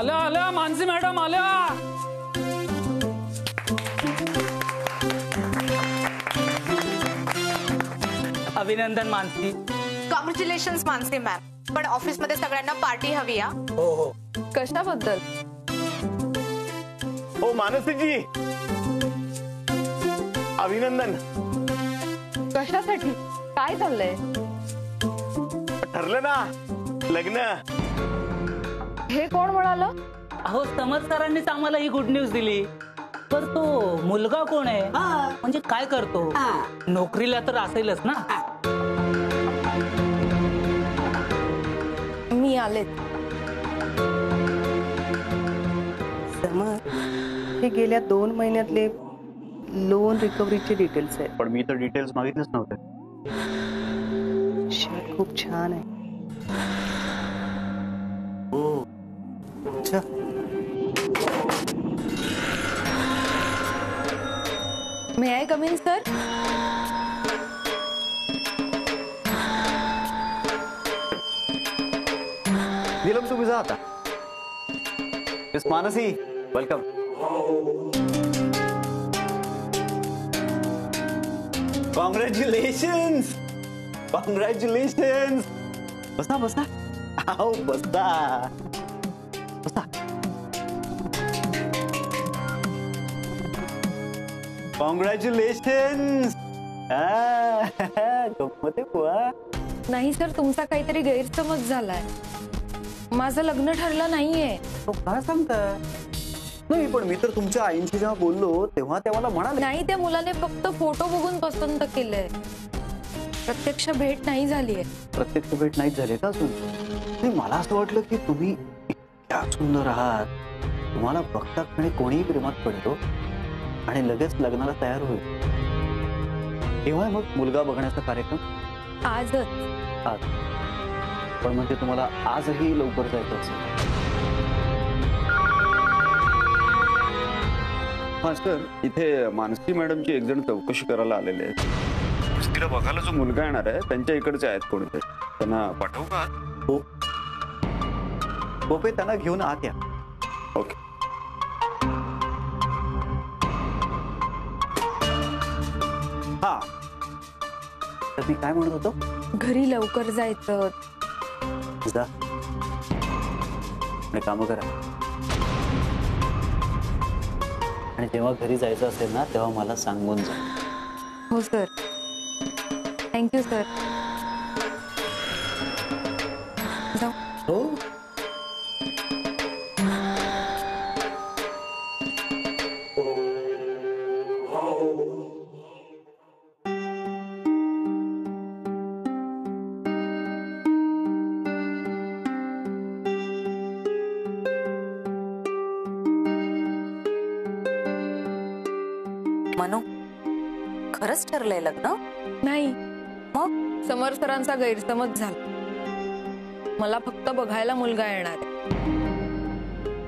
आल्या आल्या मानसी मॅडम आल्या. अभिनंदन मानसी. Congratulations Mansi ma'am. पण ऑफिस मध्ये सगळ्यांना पार्टी हवी हा. हो हो. कशाबद्दल? हो मानसीजी, अभिनंदन. कशासाठी? काय चाललंय? ठरलं ना लग्न. हे कोण म्हणालं? अहो समर्थ सरांनीच आम्हाला ही गुड न्यूज दिली. पर तो मुलगा कोण आहे, म्हणजे काय करतो? नोकरीला तर असेलच ना. मी आले. समर, हे गेल्या 2 महिन्यातले लोन रिकव्हरीचे डिटेल्स आहेत. पण मी तर डिटेल्स मागितलेच नव्हते. शर्ट खूप छान आहे. हो. अच्छा. May I come in sir? Neelam तुम्ही जा आता. Miss Mansi, welcome. Congratulations. Congratulations. बसा बसा. आओ बसा बसा. कॉंग्रॅच्युलेशन्स. गप्पत आहे बुवा. नाही सर, तुमचा काहीतरी गैरसमज झालाय. माझं लग्न ठरलं नाहीये. तो काय सांगताय? नाही पण मी तर तुमच्या आईंशी जेव्हा बोललो तेव्हा ते मला म्हणाले. नाही, त्या मुलाने फक्त फोटो बघून पसंत केलंय. प्रत्यक्ष भेट नाही झालीये. प्रत्यक्ष भेट नाही झाली का अजून? नाही, मला असं वाटलं की तुम्ही इतक्या सुंदर आहात, तुम्हाला बघता क्षणी कोणीही प्रेमात पडतो आणि लगेच लग्नाला तयार होईल. केव्हा मग मुलगा बघण्याचा कार्यक्रम? आजच. आज? पण म्हणजे तुम्हाला आजही लवकर जायचं असेल? हा सर, इथे मानसी मॅडमची एक जण चौकशी करायला आलेले आहेत. तिला बघायला जो मुलगा येणार आहे त्यांच्या इकडचे आहेत कोणीतरी. त्यांना पाठवू का? हो हो, त्यांना घेऊन आत या. ओके. हा, तर मी काय म्हणत होतो? घरी लवकर जायचं. जा आणि कामं करा. आणि जेव्हा घरी जायचं असेल ना तेव्हा मला सांगून जा. हो सर. Thank you sir. जाऊ. हो. मनू, खरंच ठरलंय लग्न? नाही, मग समर सरांचा गैरसमज झाला. मला फक्त बघायला मुलगा येणार आहे,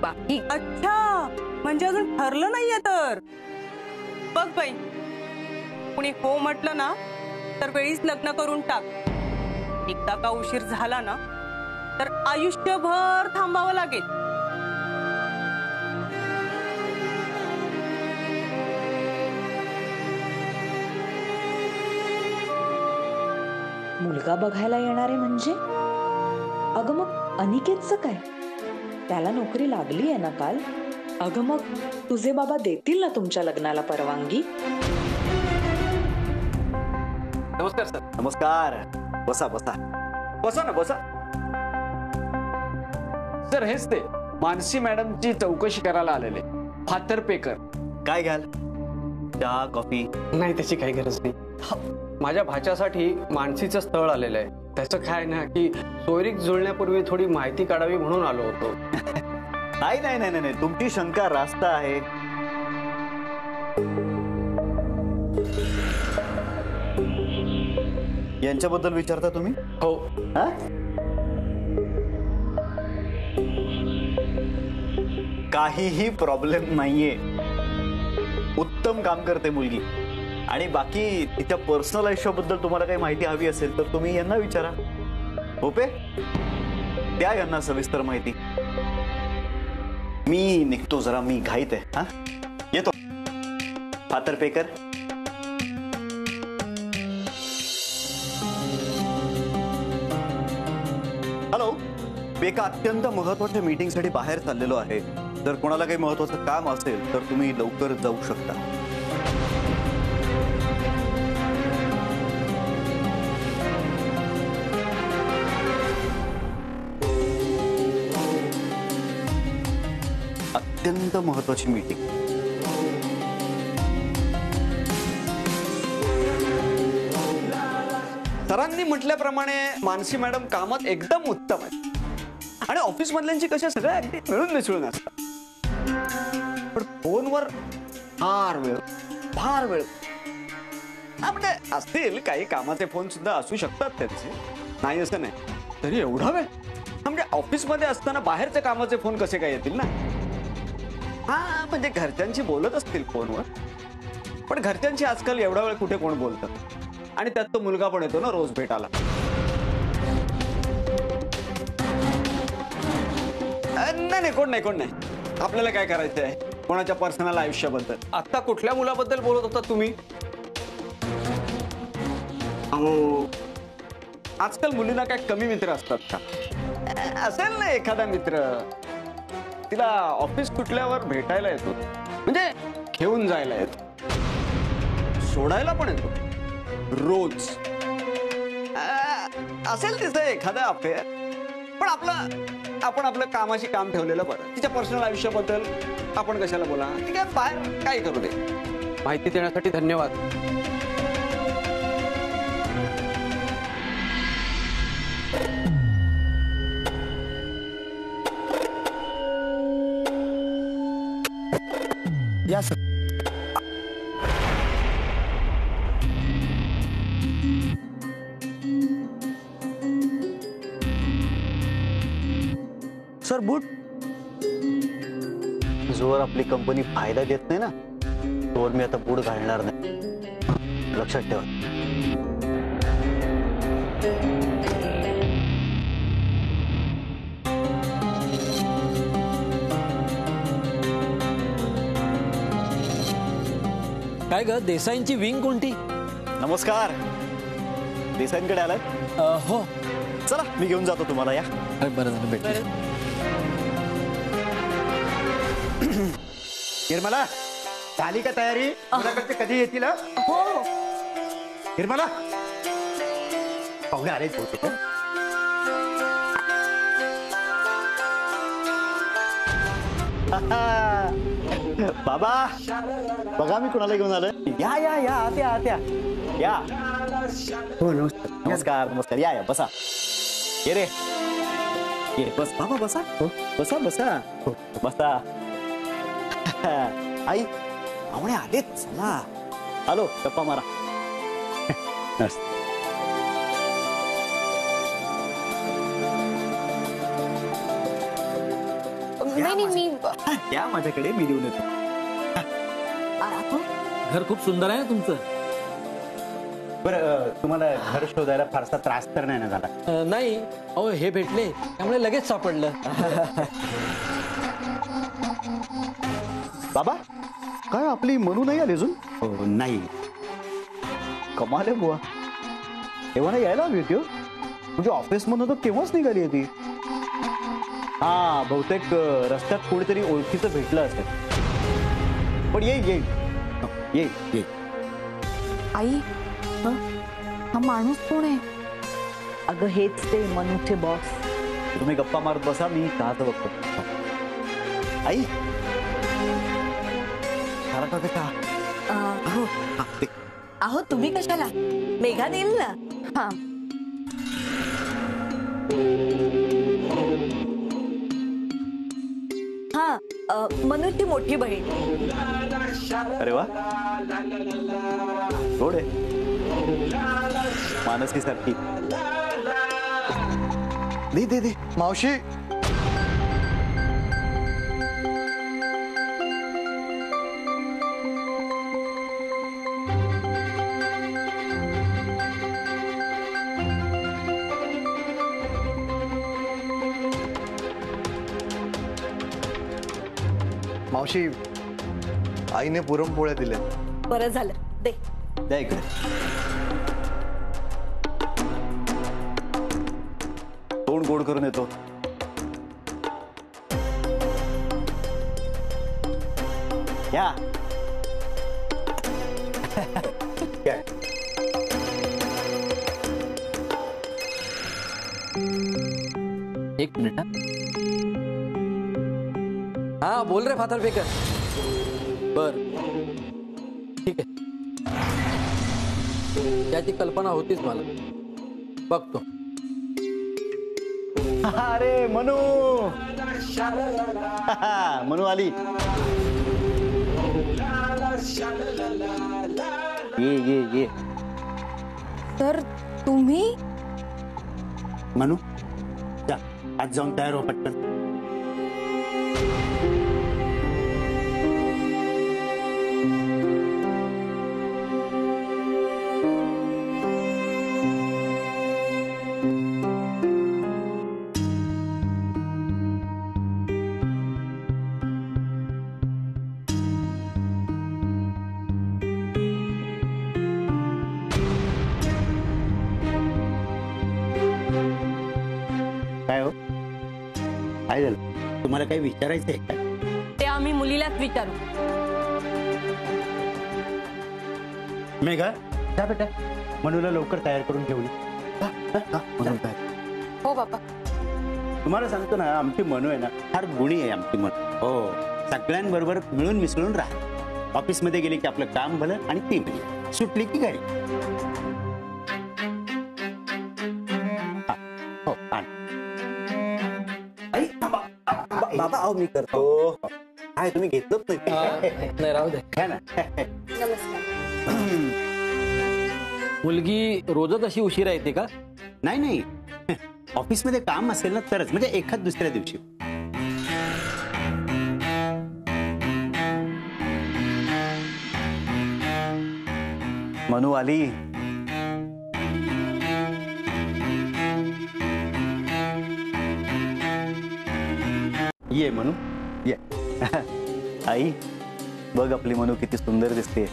बाकी. अच्छा, म्हणजे अजून ठरलं नाहीये तर. बघ बाई, कुणी हो म्हटलं ना तर वेळीच लग्न करून टाक. एकदा का उशीर झाला ना तर आयुष्यभर थांबावं लागेल. मुलगा बघायला येणारे म्हणजे? अगं मग अनिकेतचं काय? त्याला नोकरी लागली आहे ना काल. अगं मग तुझे बाबा देतील ना तुमच्या लग्नाला परवानगी? नमस्कार सर. नमस्कार. बसा बसा बसा ना बसा. सर हेच ते मानसी मॅडमची चौकशी करायला आलेले. फातर पेकर. काय घ्याल? चहा, कॉफी? नाही, त्याची काही गरज नाही. माझ्या भाच्यासाठी मानसीचं स्थळ आलेलं आहे. त्याचं काय ना की सोयरीक जुळण्यापूर्वी थोडी माहिती काढावी म्हणून आलो होतो. नाही नाही नाही नाही, तुमची शंका रास्त आहे. यांच्याबद्दल विचारता तुम्ही? हो. काहीही प्रॉब्लेम नाहीये. उत्तम काम करते मुलगी. आणि बाकी तिच्या पर्सनल आयुष्याबद्दल तुम्हाला काही माहिती हवी असेल तर तुम्ही यांना विचारा. होपे, द्या यांना सविस्तर माहिती. मी निघतो जरा, मी घाईत आहे. हा येतो. फातर पेकर. हॅलो, मी एका अत्यंत महत्वाच्या मीटिंगसाठी बाहेर चाललेलो आहे. जर कोणाला काही महत्वाचं काम असेल तर तुम्ही लवकर जाऊ शकता. अत्यंत महत्वाची मीटिंग. सरांनी म्हटल्याप्रमाणे मानसी मॅडम कामात एकदम उत्तम आहे आणि ऑफिस मधल्यांची कशा सगळ्या अगदी मिळून मिसळून असतात. पण फोनवर फार वेळ म्हणजे असतील काही कामाचे फोन सुद्धा असू शकतात त्यांचे, नाही असं नाही. तरी एवढा वेळ म्हणजे ऑफिसमध्ये असताना बाहेरच्या कामाचे फोन कसे काय येतील ना. हा म्हणजे घरच्यांशी बोलत असतील फोनवर, पण घरच्यांशी आजकाल एवढा वेळ कुठे कोण बोलतं. आणि त्यात तो मुलगा पण येतो ना रोज भेटायला. नाही कोण नाही. आपल्याला काय करायचं आहे कोणाच्या पर्सनल आयुष्याबद्दल. आता कुठल्या मुलाबद्दल बोलत होता तुम्ही? अहो आजकाल मुलींना काय कमी मित्र असतात का? असेल ना एखादा मित्र, तिला ऑफिस सुटल्यावर भेटायला येतो, म्हणजे घेऊन जायला येतो, सोडायला पण येतो रोज. असेल तिचं एखादा अफेअर, पण आपण आपलं कामाशी काम ठेवलेलं बरं. तिच्या पर्सनल आयुष्याबद्दल आपण कशाला बोला. ती काय बाहेर काय करू दे. माहिती देण्यासाठी धन्यवाद. या सर. सर बूट. जोवर आपली कंपनी फायदा देत नाही ना तोवर मी आता बूट घालणार नाही, लक्षात ठेवा. काय ग, देसाईंची विंग कोणती? नमस्कार. देसाईंकडे आलात? हो. चला मी घेऊन जातो तुम्हाला. या. बरं झालं भेटलं. निर्मला झाली का तयारी? मुलाकडचे कधी येतील? हो. निर्मला पाहुणे आलेच होते. बाबा बघा मी कुणाला घेऊन आलोय. या या या आत्या आत्या या. हो नमस्कार. नमस्कार नमस्कार. या या बसा. ये रे ये बस. बाबा बसा. हो बसा बसा. हो बसा. आई पाहुणे आलेत. चला आलो गप्पा मारा. नाही मी या माझ्याकडे मी देऊन येतो. घर खूप सुंदर आहे तुमचं. बरं तुम्हाला घर शोधायला फारसा त्रास तर नाही ना झाला? नाही अहो हे भेटले त्यामुळे लगेच सापडलं. बाबा काय आपली मनू नाही आली अजून? हो नाही. कमाल आहे बुवा. तेव्हा यायला हवी होती. म्हणजे ऑफिस मधून तर केव्हाच निघाली होती. हा बहुतेक रस्त्यात कोणीतरी ओळखीचं भेटलं असेल. पण येईल येईल येईल येईल. आई हा माणूस कोण आहे? अगं हेच ते मनूचे बॉस. तुम्ही गप्पा मारत बसा, मी चहाचं बघतो. आई झाला का चहा? अहो तुम्ही कशाला? मेघा देईल ना. हा हा मनूची मोठी बहीण. अरे वा गोड आहे. मानसी सारखी. दे दे दे मावशी. मावशी, आईने पुरणपोळ्या दिल्या. बरं झालं, दे. द्या इकडे. तोंड गोड करून येतो. या. एक मिनिट हा बोल रे फातर बेकर. बर ठीक आहे, त्याची कल्पना होतीच मला. बघतो. अरे मनू. मनू आली. ये. तर तुम्ही मनू जा, आज जाऊन तयार हो पटकन. काय हो, काय झालं? तुम्हाला काही विचारायचंय का? ते आम्ही मुलीलाच विचारू. मेघा, जा बेटा, मनूला लवकर तयार करून घेऊन ये. हो बाबा. तुम्हाला सांगतो ना, आमची मनू आहे ना फार गुणी आहे आमची मनू. हो, सगळ्यांबरोबर मिळून मिसळून राहा. ऑफिसमध्ये गेली की आपलं काम भलं आणि ती भली. सुटली की गाडी. हो, आण. बाबा अहो मी करतो. काय तुम्ही घेतलंच नाही, राहू दे. घ्या ना. मुलगी रोजच अशी उशिरा येते का? नाही, ऑफिसमध्ये काम असेल ना तरच, म्हणजे एखाद दुसऱ्या दिवशी. मनू आली. ये मनू ये. आई बघ, आपली मनू किती सुंदर दिसते.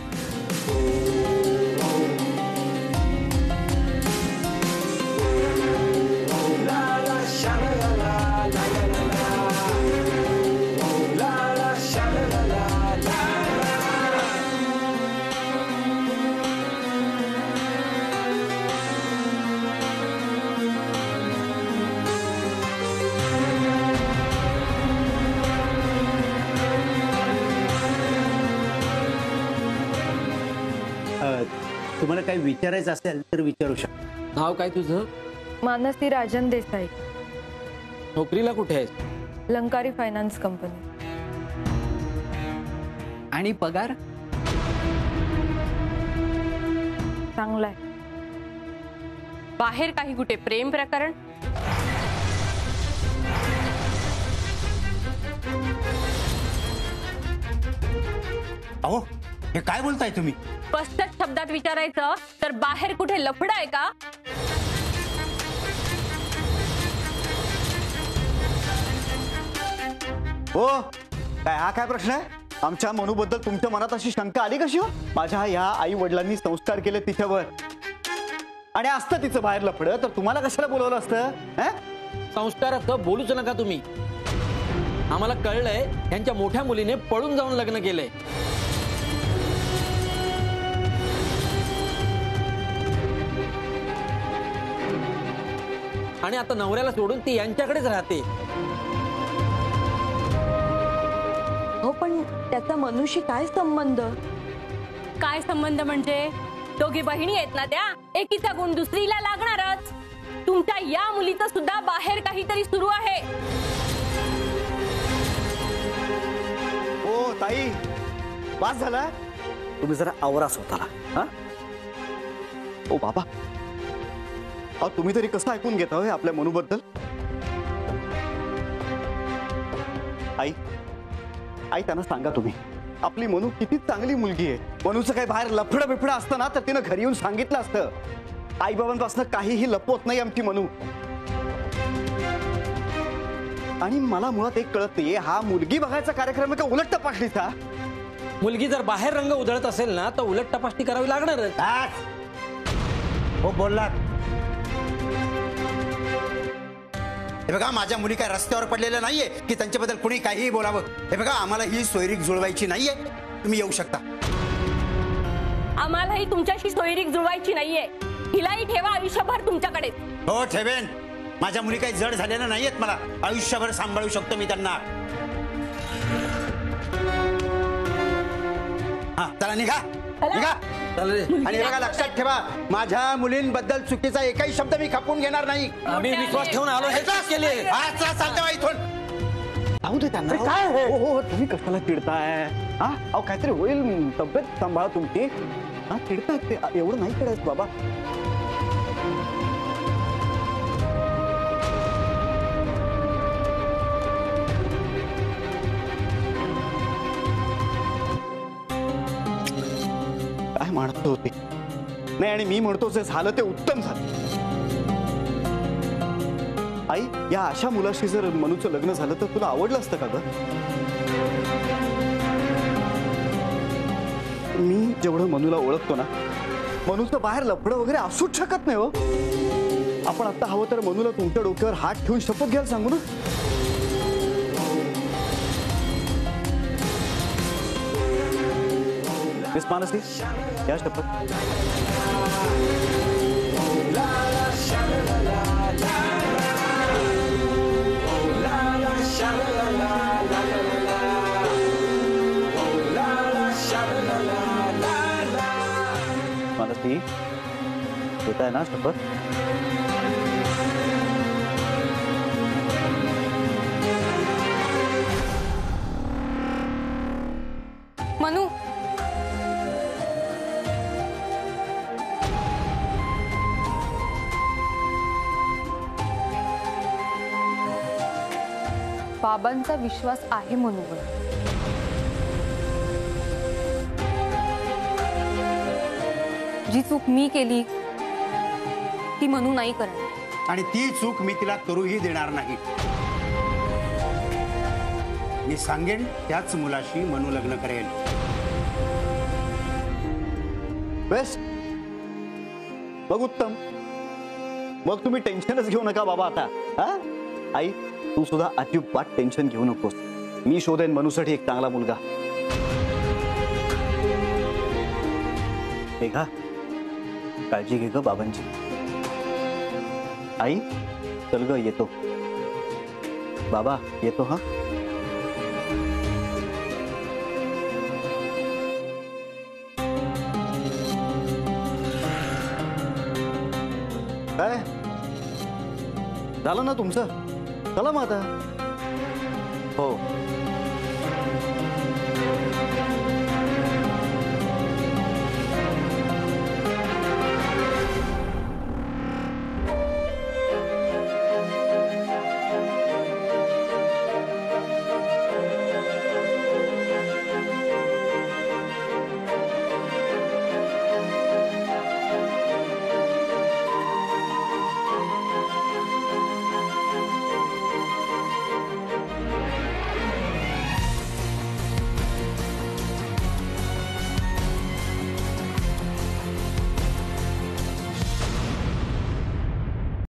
तुम्हाला काही विचारायचं असेल तर विचारू शकता. नाव काय तुझं? मानसी राजन देसाई. नोकरीला कुठे आहेस? लंकारी फायनान्स कंपनी. आणि पगार? चांगलाय. बाहेर काही कुठे प्रेम प्रकरण? अहो, हे काय बोलताय तुम्ही? स्पष्ट शब्दात विचारायचं तर बाहेर कुठे लफडं आहे का? हो, काय हा काय प्रश्न आहे? आमच्या मनूबद्दल तुमच्या मनात अशी शंका आली कशी हो? माझ्या ह्या आई वडिलांनी संस्कार केले तिच्यावर, आणि असतं तिचं बाहेर लफडं तर तुम्हाला कशाला बोलवलं असतं? संस्काराचं बोलूच नका तुम्ही. आम्हाला कळलंय यांच्या मोठ्या मुलीने पळून जाऊन लग्न केलंय. आणि आता नवऱ्याला सोडून ती यांच्याकडेच राहते. हो, पण त्याचा मनुष्य काय संबंध? काय संबंध म्हणजे? दोघी बहिणी आहेत ना त्या, एकीचा गुण दुसरीला लागणारच. तुमच्या या मुलीचं सुद्धा बाहेर काहीतरी सुरू आहे. हो ताई, वास झाला. तुम्ही जरा आवरा स्वतःला. हा, ओ बाबा, अहो तुम्ही तरी कसं ऐकून घेता हो आपल्या मनूबद्दल? आई आई त्यांना सांगा तुम्ही, आपली मनू किती चांगली मुलगी आहे. मनूचं काही बाहेर लफडं बिफडं असतं ना तर तिनं घरी येऊन सांगितलं असतं. आई बाबांपासून काहीही लपवत नाही आमची मनू. आणि मला मुळात एक कळत नाहीये, हा मुलगी बघायचा कार्यक्रम आहे का उलट तपासणीचा? मुलगी जर बाहेर रंग उधळत असेल ना तर उलट तपासणी करावी लागणारच. हो बोललात. हे बघा, माझ्या मुली काय रस्त्यावर पडलेल्या नाहीये की त्यांच्याबद्दल कुणी काहीही बोलावं. हे बघा, आम्हाला ही सोयरीक जुळवायची नाहीये. तुम्ही येऊ शकता. आम्हालाही तुमच्याशी सोयरीक जुळवायची नाहीये. हिलाही ठेवा आयुष्यभर तुमच्याकडे. हो ठेवेन. माझ्या मुली काही जड झालेल्या नाहीयेत. मला आयुष्यभर सांभाळू शकतो मी त्यांना. हा चला निघा निघा. आणि बघा, लक्षात ठेवा, माझ्या मुलींबद्दल चुकीचा एकही शब्द मी खपून घेणार नाही. आम्ही विश्वास ठेवून आलो हे केले. चालतं इथून. जाऊ दे त्यांना. काय हो तुम्ही कशाला चिडताय? हा अहो काहीतरी होईल. तब्येत सांभाळा तुमची. हा चिडताय ते एवढं नाही चिडायचं बाबा. काय म्हणत होते नाही, आणि मी म्हणतो जे झालं ते उत्तम झालं. आई, या अशा मुलाशी जर मनूचं लग्न झालं तर तुला आवडलं असतं का ग? मी जेवढं मनूला ओळखतो ना, मनूचं बाहेर लफडं वगैरे असूच शकत नाही हो. आपण आता हवं तर मनूला तुमच्या डोक्यावर हात ठेवून शपथ घ्यायला सांगू ना. मिस मानसी, या शपथ. मानसी, देताय ना शपथ? मनू, बाबांचा विश्वास आहे मनूवर. जी चूक मी केली ती मनू नाही करणार. आणि ती चूक मी तिला करूही देणार नाही. मी सांगेन त्याच मुलाशी मनू लग्न करेल. बेस्ट. मग उत्तम. मग तुम्ही टेन्शनच घेऊ नका बाबा आता. हा आई, तू सुद्धा अजिबात टेन्शन घेऊ नकोस. मी शोधेन मनूसाठी एक चांगला मुलगा. मेघा, काळजी घे ग बाबांची. आई, चल ग, येतो. बाबा येतो. हा काय झालं ना तुमचं? चला मग आता. हो